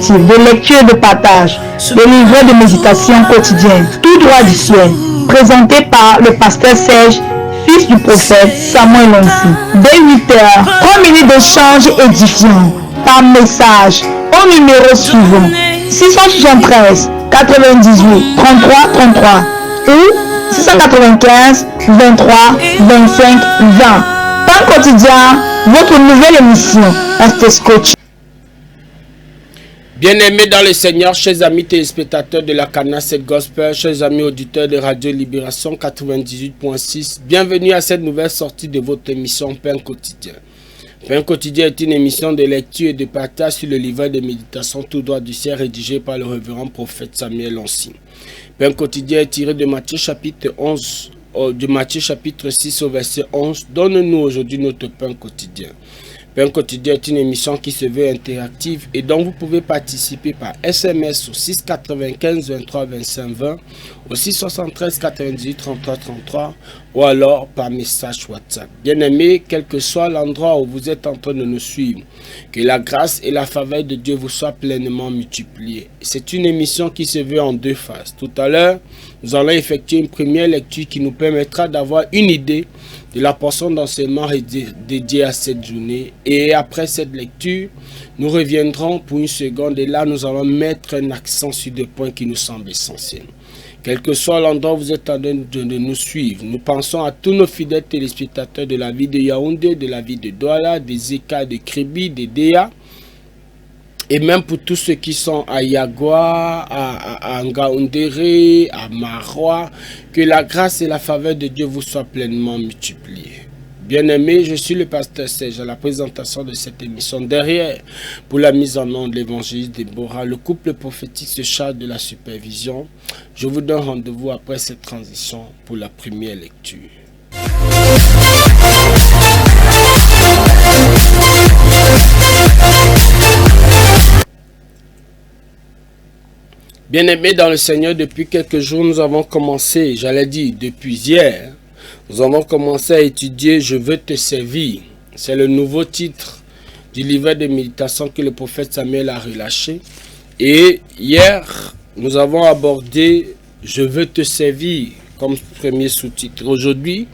objectif de lecture et de partage des livres de méditation quotidienne, tout droit du ciel, présenté par le pasteur Serge, fils du prophète Samuel Lonsi. Dès 8h, 3 minutes d'échange édifiant par message au numéro suivant 673 98 33 33 ou 695 23 25 20. Pain quotidien, votre nouvelle émission. Restez scotché. Bien-aimés dans le Seigneur, chers amis téléspectateurs de la Cana 7 Gospel, chers amis auditeurs de Radio Libération 98.6, bienvenue à cette nouvelle sortie de votre émission Pain quotidien. Pain quotidien est une émission de lecture et de partage sur le livre de méditation tout droit du ciel rédigé par le révérend prophète Samuel Lonsi. Pain quotidien est tiré de Matthieu chapitre 11, de Matthieu chapitre 6 au verset 11. Donne-nous aujourd'hui notre pain quotidien. Pain quotidien est une émission qui se veut interactive et dont vous pouvez participer par SMS au 6 95 23 25 20, au 6 73 98 33 33 ou alors par message WhatsApp. Bien-aimés, quel que soit l'endroit où vous êtes en train de nous suivre, que la grâce et la faveur de Dieu vous soient pleinement multipliées. C'est une émission qui se veut en deux phases. Tout à l'heure, nous allons effectuer une première lecture qui nous permettra d'avoir une idée de la portion d'enseignement dédiée à cette journée. Et après cette lecture, nous reviendrons pour une seconde et là, nous allons mettre un accent sur des points qui nous semblent essentiels. Quel que soit l'endroit où vous êtes en train de nous suivre, nous pensons à tous nos fidèles téléspectateurs de la ville de Yaoundé, de la ville de Douala, des Eka, de Kribi, de Déa, et même pour tous ceux qui sont à Yagua, à Ngaoundéré, à Marois, que la grâce et la faveur de Dieu vous soient pleinement multipliées. Bien-aimés, je suis le pasteur Serge à la présentation de cette émission. Derrière, pour la mise en œuvre de l'évangéliste Déborah, le couple prophétique se charge de la supervision. Je vous donne rendez-vous après cette transition pour la première lecture. Bien-aimés dans le Seigneur, depuis quelques jours, nous avons commencé, j'allais dire depuis hier, nous avons commencé à étudier « Je veux te servir ». C'est le nouveau titre du livre de méditation que le prophète Samuel a relâché. Et hier, nous avons abordé « Je veux te servir » comme premier sous-titre. Aujourd'hui,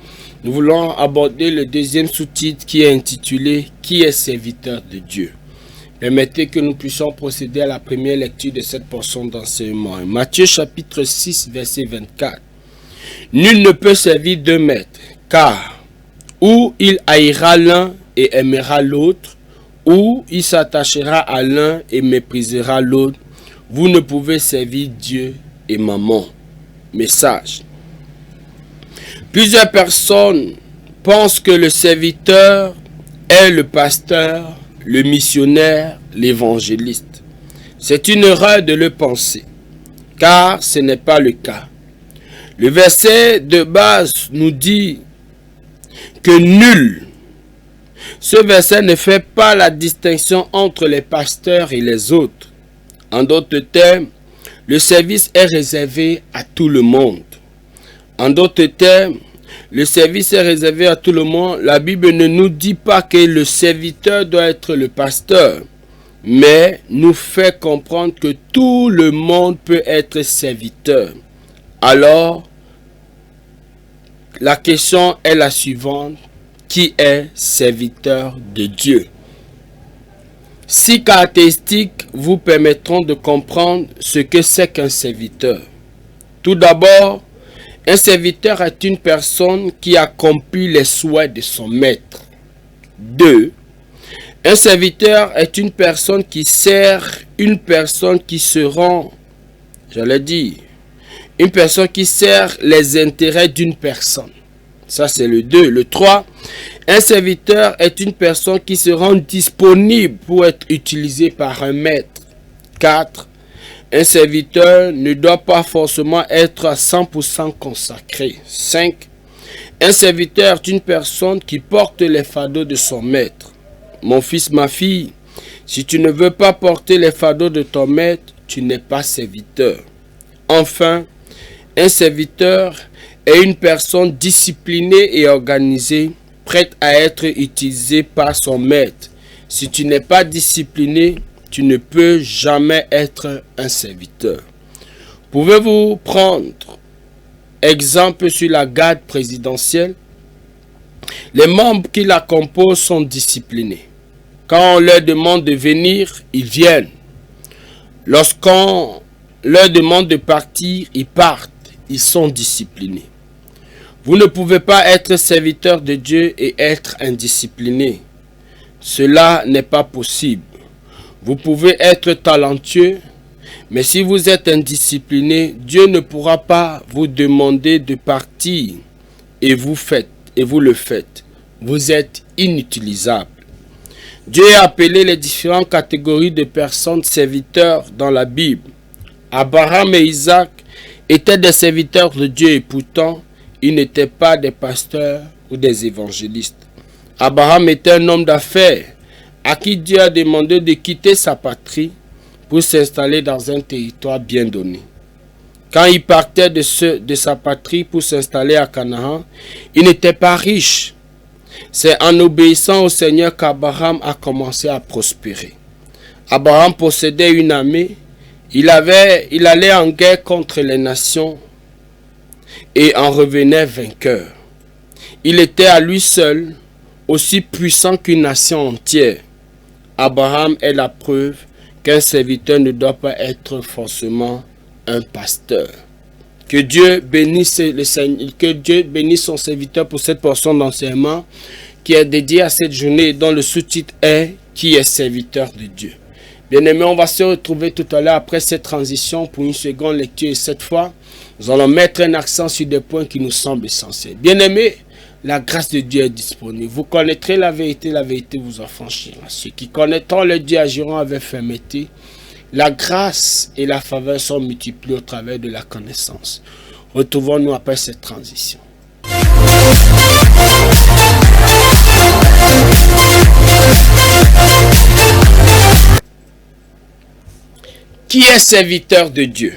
nous voulons aborder le deuxième sous-titre qui est intitulé « Qui est serviteur de Dieu ?» Permettez que nous puissions procéder à la première lecture de cette portion d'enseignement. Matthieu chapitre 6, verset 24. Nul ne peut servir deux maîtres, car ou il haïra l'un et aimera l'autre, ou il s'attachera à l'un et méprisera l'autre. Vous ne pouvez servir Dieu et Mammon. Message. Plusieurs personnes pensent que le serviteur est le pasteur, le missionnaire, l'évangéliste. C'est une erreur de le penser, car ce n'est pas le cas. Le verset de base nous dit que nul. Ce verset ne fait pas la distinction entre les pasteurs et les autres. En d'autres termes, le service est réservé à tout le monde. En d'autres termes, le service est réservé à tout le monde. La Bible ne nous dit pas que le serviteur doit être le pasteur, mais nous fait comprendre que tout le monde peut être serviteur. Alors, la question est la suivante. Qui est serviteur de Dieu? 6 caractéristiques vous permettront de comprendre ce que c'est qu'un serviteur. Tout d'abord, un serviteur est une personne qui accomplit les souhaits de son maître. 2. Un serviteur est une personne qui sert, une personne qui se rend, une personne qui sert les intérêts d'une personne. Ça, c'est le 2. Le 3, un serviteur est une personne qui se rend disponible pour être utilisé par un maître. 4. Un serviteur ne doit pas forcément être à 100% consacré. 5. Un serviteur est une personne qui porte les fardeaux de son maître. Mon fils, ma fille, si tu ne veux pas porter les fardeaux de ton maître, tu n'es pas serviteur. Enfin, un serviteur est une personne disciplinée et organisée, prête à être utilisée par son maître. Si tu n'es pas discipliné, tu ne peux jamais être un serviteur. Pouvez-vous prendre exemple sur la garde présidentielle? Les membres qui la composent sont disciplinés. Quand on leur demande de venir, ils viennent. Lorsqu'on leur demande de partir, ils partent. Ils sont disciplinés. Vous ne pouvez pas être serviteur de Dieu et être indiscipliné. Cela n'est pas possible. Vous pouvez être talentueux, mais si vous êtes indiscipliné, Dieu ne pourra pas vous demander de partir et vous le faites. Vous êtes inutilisable. Dieu a appelé les différentes catégories de personnes serviteurs dans la Bible. Abraham et Isaac étaient des serviteurs de Dieu et pourtant, ils n'étaient pas des pasteurs ou des évangélistes. Abraham était un homme d'affaires à qui Dieu a demandé de quitter sa patrie pour s'installer dans un territoire bien donné. Quand il partait de sa patrie pour s'installer à Canaan, il n'était pas riche. C'est en obéissant au Seigneur qu'Abraham a commencé à prospérer. Abraham possédait une armée. Il allait en guerre contre les nations et en revenait vainqueur. Il était à lui seul aussi puissant qu'une nation entière. Abraham est la preuve qu'un serviteur ne doit pas être forcément un pasteur. Que Dieu bénisse son serviteur pour cette portion d'enseignement qui est dédiée à cette journée dont le sous-titre est « Qui est serviteur de Dieu ?» Bien-aimés, on va se retrouver tout à l'heure après cette transition pour une seconde lecture et cette fois, nous allons mettre un accent sur des points qui nous semblent essentiels. Bien-aimés, la grâce de Dieu est disponible. Vous connaîtrez la vérité vous affranchira. Ceux qui connaîtront le Dieu agiront avec fermeté. La grâce et la faveur sont multipliées au travers de la connaissance. Retrouvons-nous après cette transition. Qui est serviteur de Dieu?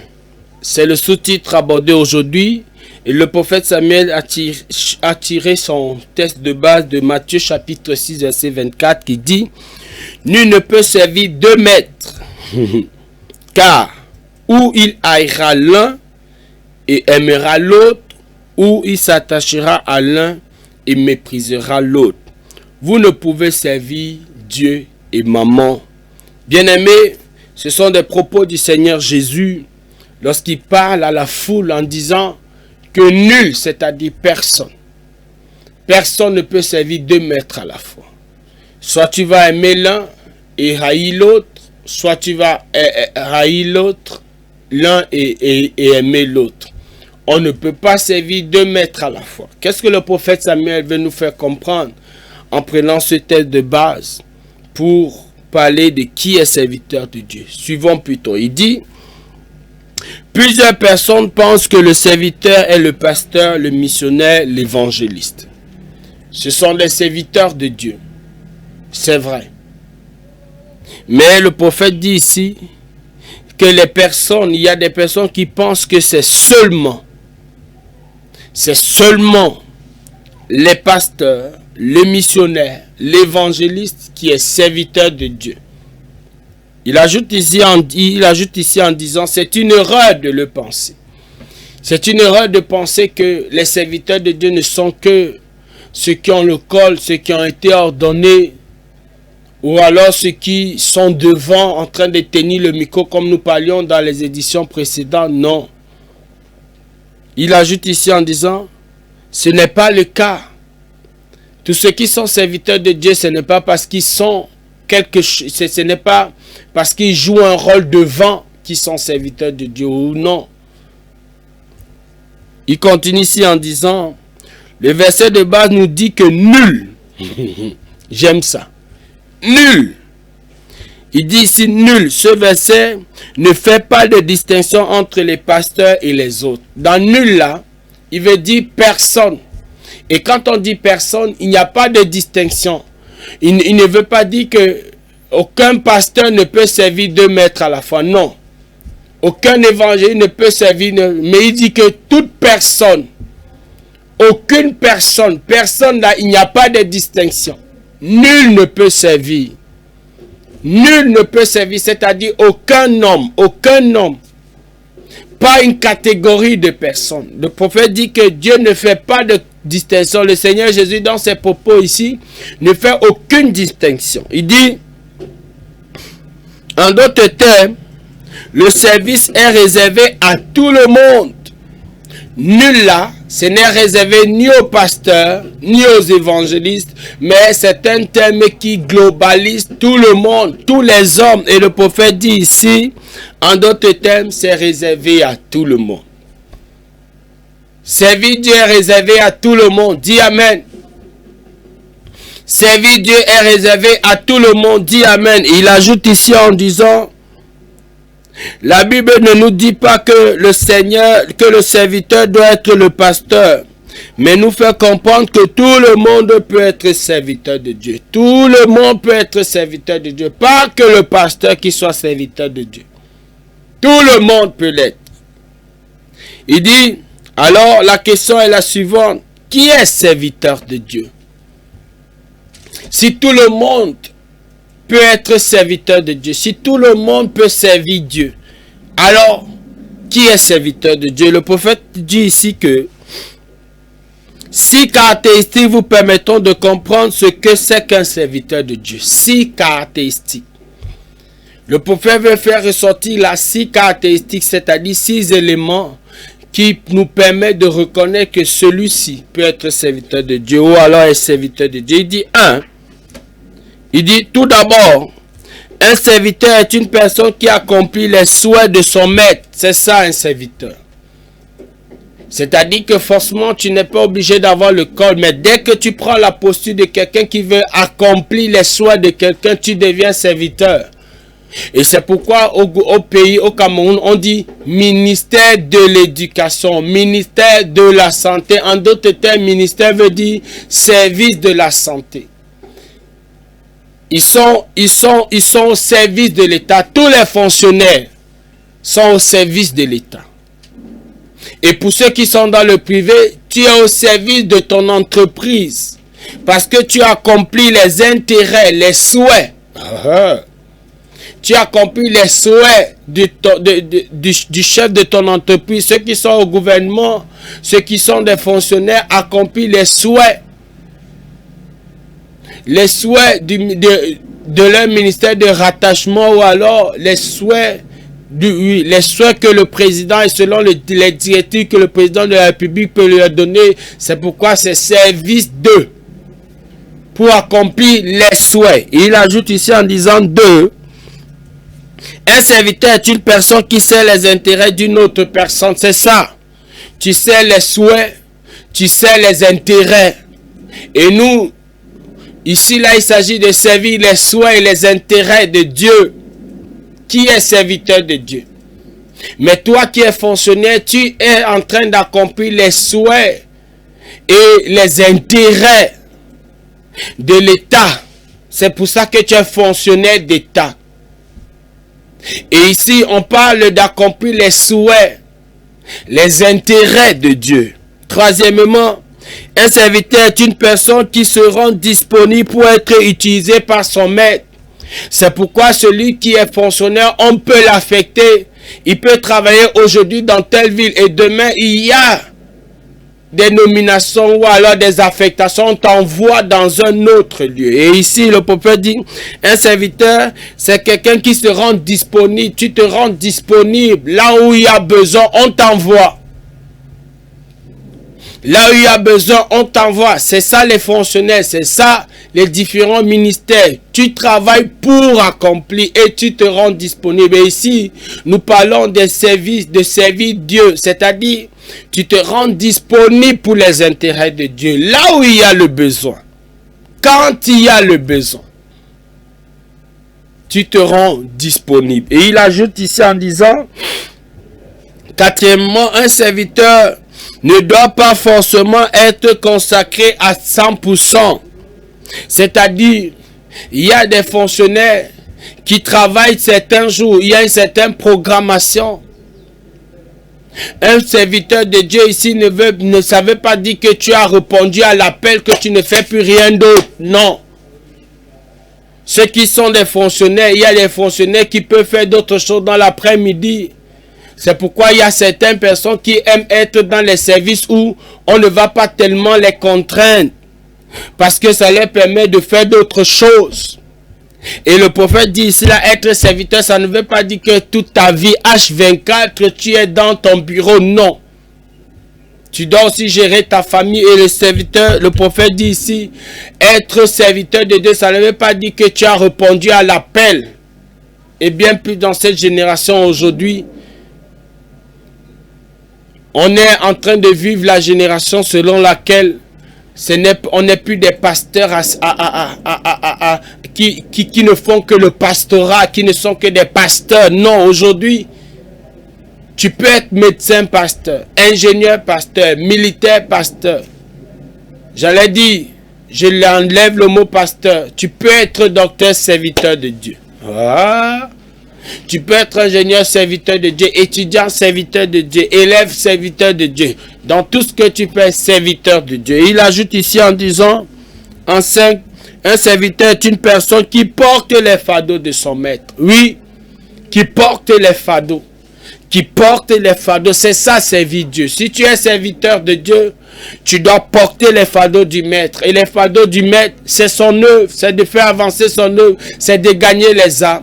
C'est le sous-titre abordé aujourd'hui. Et le prophète Samuel a tiré son texte de base de Matthieu chapitre 6 verset 24 qui dit « Nul ne peut servir deux maîtres, car ou il haïra l'un et aimera l'autre, ou il s'attachera à l'un et méprisera l'autre. Vous ne pouvez servir Dieu et maman. » Bien-aimés, ce sont des propos du Seigneur Jésus lorsqu'il parle à la foule en disant que nul, c'est-à-dire personne ne peut servir deux maîtres à la fois. Soit tu vas aimer l'un et haïr l'autre, soit tu vas haïr l'autre, l'un et aimer l'autre. On ne peut pas servir deux maîtres à la fois. Qu'est-ce que le prophète Samuel veut nous faire comprendre en prenant ce texte de base pour parler de qui est serviteur de Dieu? Suivons plutôt. Il dit: plusieurs personnes pensent que le serviteur est le pasteur, le missionnaire, l'évangéliste. Ce sont les serviteurs de Dieu. C'est vrai. Mais le prophète dit ici que il y a des personnes qui pensent que c'est seulement les pasteurs, le missionnaire, l'évangéliste qui est serviteur de Dieu. Il ajoute ici en disant, c'est une erreur de le penser. C'est une erreur de penser que les serviteurs de Dieu ne sont que ceux qui ont le col, ceux qui ont été ordonnés, ou alors ceux qui sont devant en train de tenir le micro comme nous parlions dans les éditions précédentes. Non. Il ajoute ici en disant, ce n'est pas le cas. Tous ceux qui sont serviteurs de Dieu, ce n'est pas parce qu'ils sont ce n'est pas parce qu'ils jouent un rôle devant qu'ils sont serviteurs de Dieu ou non. Il continue ici en disant, le verset de base nous dit que nul, j'aime ça, nul, il dit ici nul, ce verset ne fait pas de distinction entre les pasteurs et les autres. Dans nul là, il veut dire personne. Et quand on dit personne, il n'y a pas de distinction. Il ne veut pas dire que aucun pasteur ne peut servir deux maîtres à la fois. Non. Aucun évangile ne peut servir. Mais il dit que toute personne, aucune personne, là, il n'y a pas de distinction. Nul ne peut servir Nul ne peut servir, c'est-à-dire aucun homme, pas une catégorie de personnes. Le prophète dit que Dieu ne fait pas de distinction. Le Seigneur Jésus, dans ses propos ici, ne fait aucune distinction. Il dit, en d'autres termes, le service est réservé à tout le monde. Nul là, ce n'est réservé ni aux pasteurs, ni aux évangélistes, mais c'est un terme qui globalise tout le monde, tous les hommes. Et le prophète dit ici, en d'autres termes, c'est réservé à tout le monde. Servir Dieu est réservé à tout le monde. Dis Amen. Servir Dieu est réservé à tout le monde. Dis Amen. Il ajoute ici en disant, la Bible ne nous dit pas que le Seigneur, que le serviteur doit être le pasteur, mais nous fait comprendre que tout le monde peut être serviteur de Dieu. Tout le monde peut être serviteur de Dieu. Pas que le pasteur qui soit serviteur de Dieu. Tout le monde peut l'être. Il dit, alors la question est la suivante. Qui est serviteur de Dieu? Si tout le monde peut être serviteur de Dieu, si tout le monde peut servir Dieu, alors qui est serviteur de Dieu? Le prophète dit ici que 6 caractéristiques vous permettront de comprendre ce que c'est qu'un serviteur de Dieu. 6 caractéristiques. Le prophète veut faire ressortir là 6 caractéristiques, c'est-à-dire 6 éléments qui nous permettent de reconnaître que celui-ci peut être serviteur de Dieu ou alors est serviteur de Dieu. Il dit 1. Il dit tout d'abord, un serviteur est une personne qui accomplit les souhaits de son maître. C'est ça un serviteur. C'est-à-dire que forcément tu n'es pas obligé d'avoir le col, mais dès que tu prends la posture de quelqu'un qui veut accomplir les souhaits de quelqu'un, tu deviens serviteur. Et c'est pourquoi au pays, au Cameroun, on dit ministère de l'éducation, ministère de la santé. En d'autres termes, ministère veut dire service de la santé. Ils sont au service de l'État. Tous les fonctionnaires sont au service de l'État. Et pour ceux qui sont dans le privé, tu es au service de ton entreprise. Parce que tu accomplis les intérêts, les souhaits. Tu accomplis les souhaits du chef de ton entreprise. Ceux qui sont au gouvernement, ceux qui sont des fonctionnaires, accomplissent les souhaits. Les souhaits de leur ministère de rattachement ou alors les souhaits que le président et selon les directives que le président de la République peut lui donner. C'est pourquoi c'est service d'eux pour accomplir les souhaits. Et il ajoute ici en disant 2. Un serviteur est une personne qui sait les intérêts d'une autre personne. C'est ça. Tu sais les souhaits, tu sais les intérêts. Et nous, ici, là, il s'agit de servir les souhaits et les intérêts de Dieu. Qui est serviteur de Dieu? Mais toi qui es fonctionnaire, tu es en train d'accomplir les souhaits et les intérêts de l'État. C'est pour ça que tu es fonctionnaire d'État. Et ici, on parle d'accomplir les souhaits, les intérêts de Dieu. Troisièmement, un serviteur est une personne qui se rend disponible pour être utilisé par son maître. C'est pourquoi celui qui est fonctionnaire, on peut l'affecter. Il peut travailler aujourd'hui dans telle ville et demain, il y a des nominations ou alors des affectations, on t'envoie dans un autre lieu. Et ici, le prophète dit, un serviteur, c'est quelqu'un qui se rend disponible. Tu te rends disponible. Là où il y a besoin, on t'envoie. Là où il y a besoin, on t'envoie. C'est ça les fonctionnaires, c'est ça les différents ministères. Tu travailles pour accomplir et tu te rends disponible. Et ici, nous parlons des services, de servir Dieu. C'est-à-dire, tu te rends disponible pour les intérêts de Dieu. Là où il y a le besoin. Quand il y a le besoin. Tu te rends disponible. Et il ajoute ici en disant, quatrièmement, un serviteur ne doit pas forcément être consacré à 100%. C'est-à-dire, il y a des fonctionnaires qui travaillent certains jours, il y a une certaine programmation. Un serviteur de Dieu ici ne savait pas dire que tu as répondu à l'appel, que tu ne fais plus rien d'autre. Non. Ceux qui sont des fonctionnaires, il y a des fonctionnaires qui peuvent faire d'autres choses dans l'après-midi. C'est pourquoi il y a certaines personnes qui aiment être dans les services où on ne va pas tellement les contraindre. Parce que ça leur permet de faire d'autres choses. Et le prophète dit ici, là, être serviteur, ça ne veut pas dire que toute ta vie, H24, tu es dans ton bureau. Non. Tu dois aussi gérer ta famille et le serviteur. Le prophète dit ici, être serviteur de Dieu, ça ne veut pas dire que tu as répondu à l'appel. Et bien plus dans cette génération aujourd'hui, on est en train de vivre la génération selon laquelle on n'est plus des pasteurs qui ne font que le pastorat, qui ne sont que des pasteurs. Non, aujourd'hui, tu peux être médecin pasteur, ingénieur pasteur, militaire pasteur. J'allais dire, je l'enlève le mot pasteur. Tu peux être docteur serviteur de Dieu. Ah. Tu peux être ingénieur serviteur de Dieu, étudiant serviteur de Dieu, élève serviteur de Dieu. Dans tout ce que tu fais, serviteur de Dieu. Il ajoute ici en disant, en 5, un serviteur est une personne qui porte les fardeaux de son maître. Oui, qui porte les fardeaux. Qui porte les fardeaux. C'est ça, servir Dieu. Si tu es serviteur de Dieu, tu dois porter les fardeaux du maître. Et les fardeaux du maître, c'est son œuvre. C'est de faire avancer son œuvre. C'est de gagner les âmes.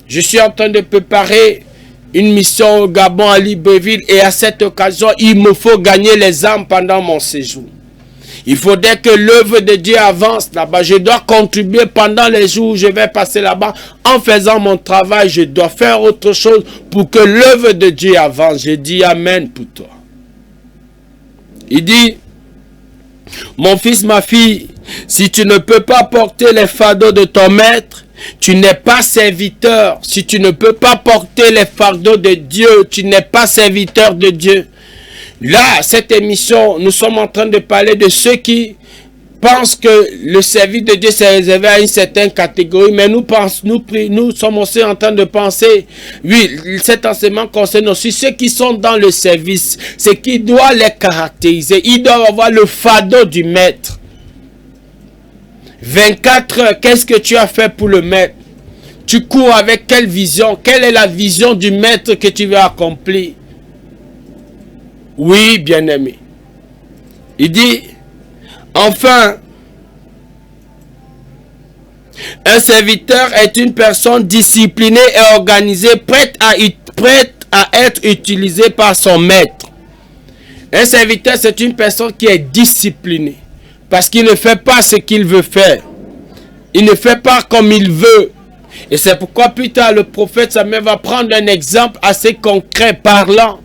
Je suis en train de préparer une mission au Gabon, à Libreville, et à cette occasion, il me faut gagner les âmes pendant mon séjour. Il faudrait que l'œuvre de Dieu avance là-bas. Je dois contribuer pendant les jours où je vais passer là-bas. En faisant mon travail, je dois faire autre chose pour que l'œuvre de Dieu avance. Je dis Amen pour toi. Il dit, mon fils, ma fille, si tu ne peux pas porter les fardeaux de ton maître, tu n'es pas serviteur. Si tu ne peux pas porter les fardeaux de Dieu, tu n'es pas serviteur de Dieu. Là, cette émission, nous sommes en train de parler de ceux qui pensent que le service de Dieu s'est réservé à une certaine catégorie, mais nous sommes aussi en train de penser, oui, cet enseignement concerne aussi ceux qui sont dans le service, ce qui doit les caractériser. Ils doivent avoir le fardeau du maître. 24 heures, qu'est-ce que tu as fait pour le maître? Tu cours avec quelle vision? Quelle est la vision du maître que tu veux accomplir? Oui, bien-aimé. Il dit, enfin, un serviteur est une personne disciplinée et organisée, prête à être utilisée par son maître. Un serviteur, c'est une personne qui est disciplinée. Parce qu'il ne fait pas ce qu'il veut faire. Il ne fait pas comme il veut. Et c'est pourquoi plus tard le prophète Samuel va prendre un exemple assez concret parlant.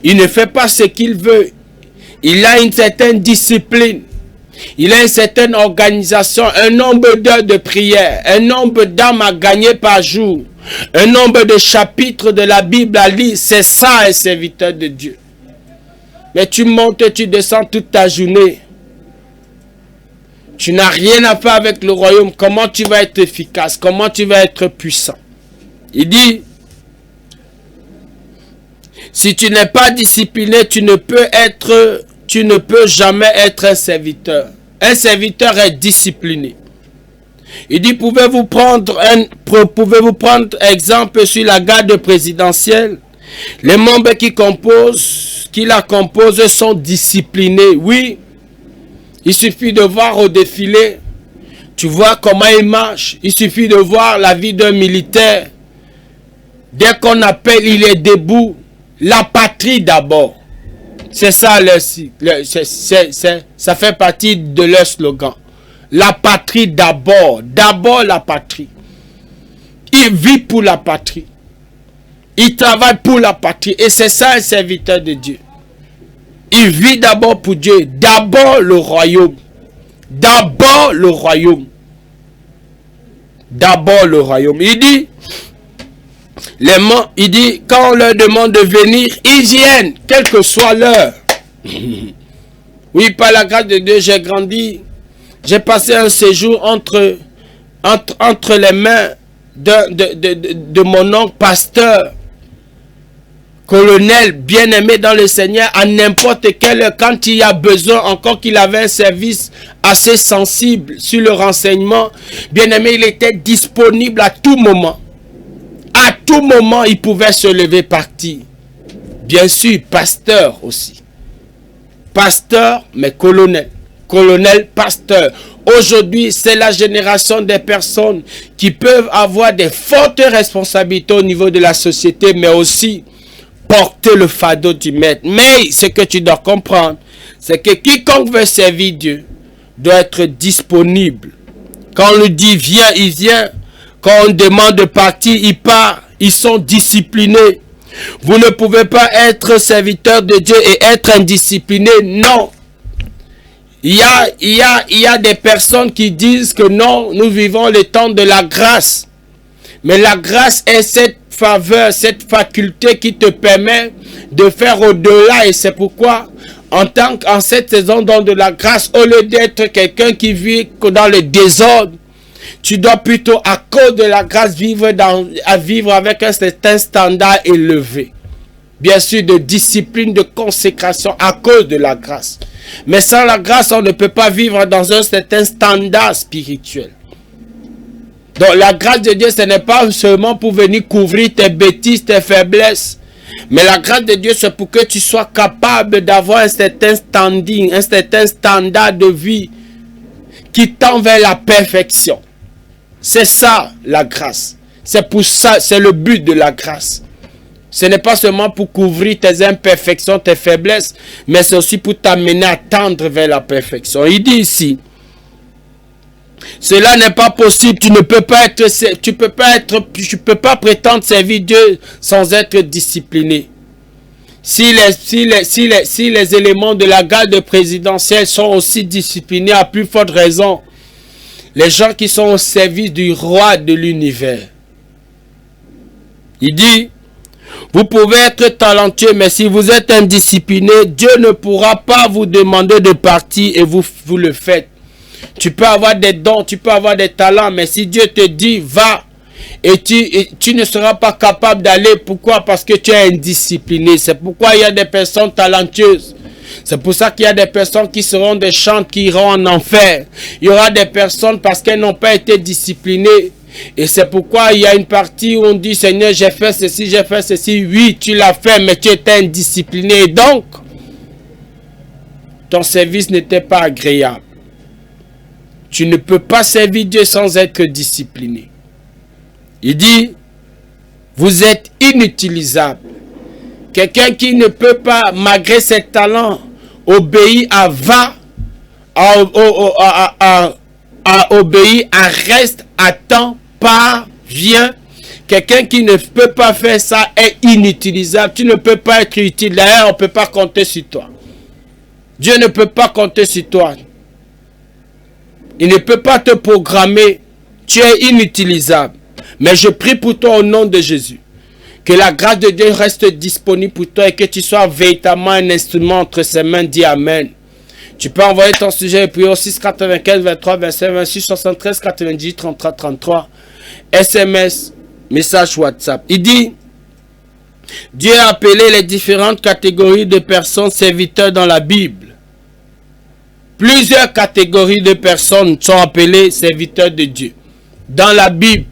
Il ne fait pas ce qu'il veut. Il a une certaine discipline. Il a une certaine organisation, un nombre d'heures de prière, un nombre d'âmes à gagner par jour, un nombre de chapitres de la Bible à lire. C'est ça un serviteur de Dieu. Mais tu montes, tu descends toute ta journée. Tu n'as rien à faire avec le royaume. Comment tu vas être efficace? Comment tu vas être puissant? Il dit, si tu n'es pas discipliné, tu ne peux jamais être un serviteur. Un serviteur est discipliné. Il dit, pouvez-vous prendre exemple sur la garde présidentielle? Les membres qui la composent sont disciplinés. Oui. Il suffit de voir au défilé, tu vois comment il marche. Il suffit de voir la vie d'un militaire. Dès qu'on appelle, il est debout. La patrie d'abord. C'est ça, ça fait partie de leur slogan. La patrie d'abord. D'abord la patrie. Il vit pour la patrie. Il travaille pour la patrie. Et c'est ça un serviteur de Dieu. Il vit d'abord pour Dieu. D'abord le royaume. D'abord le royaume. D'abord le royaume. Il dit, quand on leur demande de venir, ils viennent, quelle que soit l'heure. Oui, par la grâce de Dieu, j'ai grandi. J'ai passé un séjour entre les mains de mon oncle pasteur. colonel bien-aimé dans le Seigneur, à n'importe quelle heure, quand il y a besoin, encore qu'il avait un service assez sensible sur le renseignement, bien-aimé, il était disponible à tout moment. À tout moment, il pouvait se lever, partir. Bien sûr, pasteur aussi. Pasteur, mais colonel. Colonel, pasteur. Aujourd'hui, c'est la génération des personnes qui peuvent avoir des fortes responsabilités au niveau de la société, mais aussi porter le fardeau du maître. Mais ce que tu dois comprendre, c'est que quiconque veut servir Dieu doit être disponible. Quand on lui dit viens, il vient. Quand on demande de partir, il part. Ils sont disciplinés. Vous ne pouvez pas être serviteur de Dieu et être indiscipliné. Non. Il y a des personnes qui disent que non, nous vivons le temps de la grâce. Mais la grâce est cette faveur, cette faculté qui te permet de faire au-delà. Et c'est pourquoi, en cette saison de la grâce, au lieu d'être quelqu'un qui vit dans le désordre, tu dois plutôt, à cause de la grâce, vivre avec un certain standard élevé. Bien sûr, de discipline, de consécration à cause de la grâce. Mais sans la grâce, on ne peut pas vivre dans un certain standard spirituel. Donc la grâce de Dieu, ce n'est pas seulement pour venir couvrir tes bêtises, tes faiblesses. Mais la grâce de Dieu, c'est pour que tu sois capable d'avoir un certain standing, un certain standard de vie qui tend vers la perfection. C'est ça la grâce. C'est pour ça, c'est le but de la grâce. Ce n'est pas seulement pour couvrir tes imperfections, tes faiblesses, mais c'est aussi pour t'amener à tendre vers la perfection. Il dit ici, cela n'est pas possible, tu ne peux pas prétendre servir Dieu sans être discipliné. Si les éléments de la garde présidentielle sont aussi disciplinés, à plus forte raison, les gens qui sont au service du roi de l'univers. Il dit, vous pouvez être talentueux, mais si vous êtes indiscipliné, Dieu ne pourra pas vous demander de partir et vous le faites. Tu peux avoir des dons, tu peux avoir des talents, mais si Dieu te dit, va, et tu ne seras pas capable d'aller. Pourquoi? Parce que tu es indiscipliné. C'est pourquoi il y a des personnes talentueuses. C'est pour ça qu'il y a des personnes qui seront des chantes qui iront en enfer. Il y aura des personnes parce qu'elles n'ont pas été disciplinées. Et c'est pourquoi il y a une partie où on dit, Seigneur, j'ai fait ceci, j'ai fait ceci. Oui, tu l'as fait, mais tu étais indiscipliné. Et donc, ton service n'était pas agréable. Tu ne peux pas servir Dieu sans être discipliné. Il dit, vous êtes inutilisable. Quelqu'un qui ne peut pas, malgré ses talents, obéir à va, obéir à reste, attend, part, vient. Quelqu'un qui ne peut pas faire ça est inutilisable. Tu ne peux pas être utile. D'ailleurs, on ne peut pas compter sur toi. Dieu ne peut pas compter sur toi. Il ne peut pas te programmer. Tu es inutilisable. Mais je prie pour toi au nom de Jésus. Que la grâce de Dieu reste disponible pour toi et que tu sois véritablement un instrument entre ses mains. Dis Amen. Tu peux envoyer ton sujet et prier au 6 95 23 25 26 73 98 33 33. SMS, message WhatsApp. Il dit, Dieu a appelé les différentes catégories de personnes serviteurs dans la Bible. Plusieurs catégories de personnes sont appelées serviteurs de Dieu dans la Bible.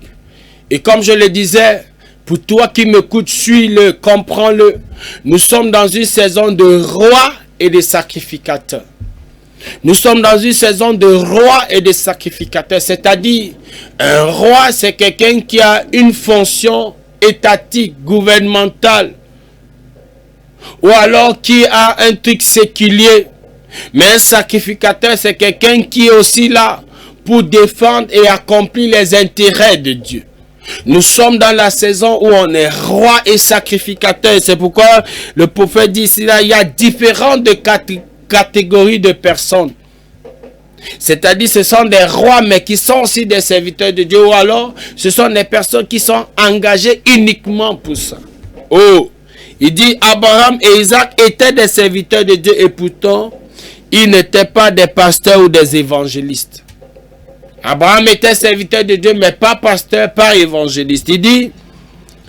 Et comme je le disais, pour toi qui m'écoutes, suis-le, comprends-le. Nous sommes dans une saison de rois et de sacrificateurs. Nous sommes dans une saison de rois et de sacrificateurs. C'est-à-dire, un roi, c'est quelqu'un qui a une fonction étatique, gouvernementale. Ou alors qui a un truc séculier. Mais un sacrificateur, c'est quelqu'un qui est aussi là pour défendre et accomplir les intérêts de Dieu. Nous sommes dans la saison où on est roi et sacrificateur. C'est pourquoi le prophète dit ici, là, il y a différentes catégories de personnes. C'est-à-dire, ce sont des rois, mais qui sont aussi des serviteurs de Dieu. Ou alors, ce sont des personnes qui sont engagées uniquement pour ça. Oh, il dit, Abraham et Isaac étaient des serviteurs de Dieu et pourtant, ils n'étaient pas des pasteurs ou des évangélistes. Abraham était serviteur de Dieu, mais pas pasteur, pas évangéliste. Il dit,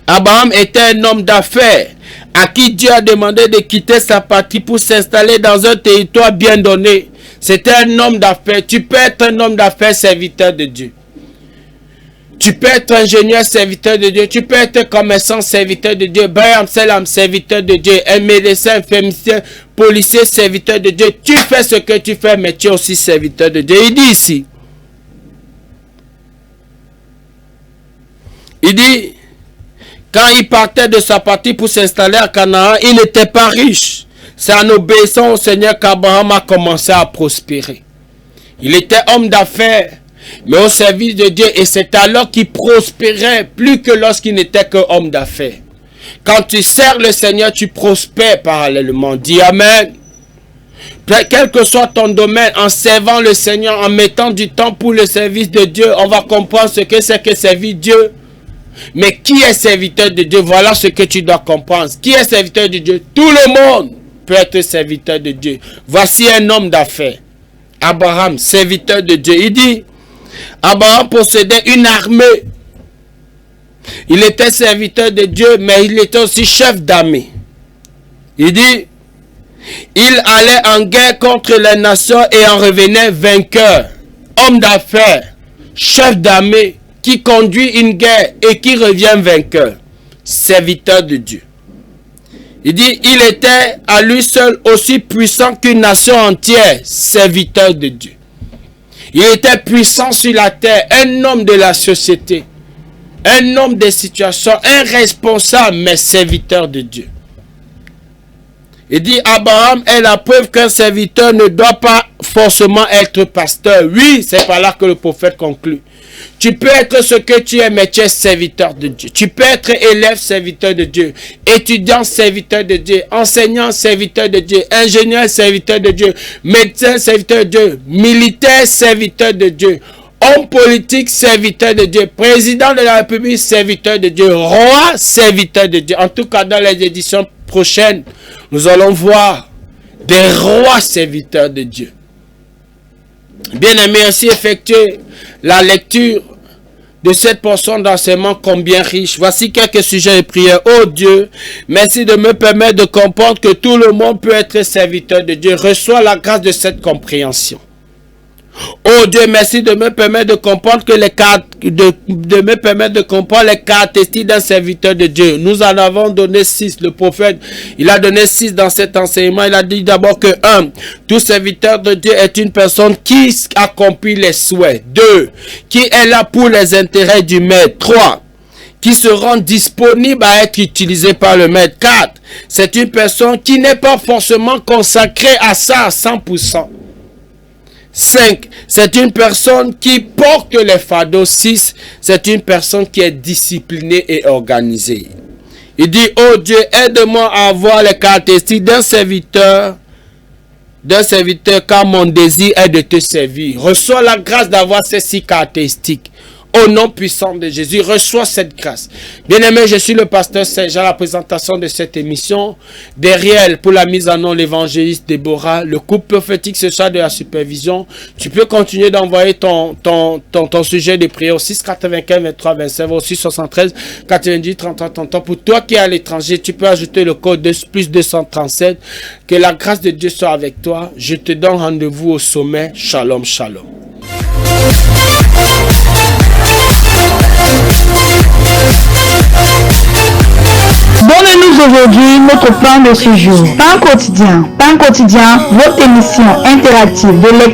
Abraham était un homme d'affaires, à qui Dieu a demandé de quitter sa patrie pour s'installer dans un territoire bien donné. C'était un homme d'affaires. Tu peux être un homme d'affaires serviteur de Dieu. Tu peux être ingénieur serviteur de Dieu. Tu peux être commerçant serviteur de Dieu. Brian Selam serviteur de Dieu. Un médecin, infirmier, policier serviteur de Dieu. Tu fais ce que tu fais, mais tu es aussi serviteur de Dieu. Il dit ici. Il dit, quand il partait de sa patrie pour s'installer à Canaan, il n'était pas riche. C'est en obéissant au Seigneur qu'Abraham a commencé à prospérer. Il était homme d'affaires, mais au service de Dieu. Et c'est alors qu'il prospérait plus que lorsqu'il n'était qu'homme d'affaires. Quand tu sers le Seigneur, tu prospères parallèlement. Dis Amen. Quel que soit ton domaine, en servant le Seigneur, en mettant du temps pour le service de Dieu, on va comprendre ce que c'est que servir Dieu. Mais qui est serviteur de Dieu? Voilà ce que tu dois comprendre. Qui est serviteur de Dieu? Tout le monde peut être serviteur de Dieu. Voici un homme d'affaires. Abraham, serviteur de Dieu. Il dit, Abraham possédait une armée. Il était serviteur de Dieu, mais il était aussi chef d'armée. Il dit, il allait en guerre contre les nations et en revenait vainqueur. Homme d'affaires, chef d'armée, qui conduit une guerre et qui revient vainqueur. Serviteur de Dieu. Il dit, il était à lui seul aussi puissant qu'une nation entière. Serviteur de Dieu. Il était puissant sur la terre, un homme de la société, un homme des situations, un responsable, mais serviteur de Dieu. Il dit, Abraham est la preuve qu'un serviteur ne doit pas forcément être pasteur. Oui, c'est par là que le prophète conclut. Tu peux être ce que tu es, mais tu es serviteur de Dieu. Tu peux être élève, serviteur de Dieu. Étudiant, serviteur de Dieu. Enseignant, serviteur de Dieu. Ingénieur, serviteur de Dieu. Médecin, serviteur de Dieu. Militaire, serviteur de Dieu. Homme politique, serviteur de Dieu. Président de la République, serviteur de Dieu. Roi, serviteur de Dieu. En tout cas, dans les éditions prochaines, nous allons voir des rois serviteurs de Dieu. Bien aimé, ainsi effectuer la lecture de cette portion d'enseignement combien riche. Voici quelques sujets de prière. Oh Dieu, merci de me permettre de comprendre que tout le monde peut être serviteur de Dieu. Reçois la grâce de cette compréhension. Oh Dieu, merci de me permettre de comprendre que les caractéristiques d'un serviteur de Dieu. Nous en avons donné 6. Le prophète, il a donné 6 dans cet enseignement. Il a dit d'abord que 1. Tout serviteur de Dieu est une personne qui accomplit les souhaits. 2. Qui est là pour les intérêts du maître. 3. Qui se rend disponible à être utilisé par le maître. 4. C'est une personne qui n'est pas forcément consacrée à ça à 100%. 5. C'est une personne qui porte les fardeaux. 6. C'est une personne qui est disciplinée et organisée. Il dit, oh Dieu, aide-moi à avoir les caractéristiques d'un serviteur, car mon désir est de te servir. Reçois la grâce d'avoir ces 6 caractéristiques. Au nom puissant de Jésus, reçois cette grâce. Bien-aimé, je suis le pasteur Serge à la présentation de cette émission. Derrière, pour la mise en œuvre, l'évangéliste Déborah, le couple prophétique, ce soir de la supervision. Tu peux continuer d'envoyer ton sujet de prière au 6 95 23 27 au 6 73 90 33 33. Pour toi qui es à l'étranger, tu peux ajouter le code de plus 237. Que la grâce de Dieu soit avec toi. Je te donne rendez-vous au sommet. Shalom, shalom. Donnez-nous aujourd'hui notre pain de ce jour. Pain quotidien, votre émission interactive de lecture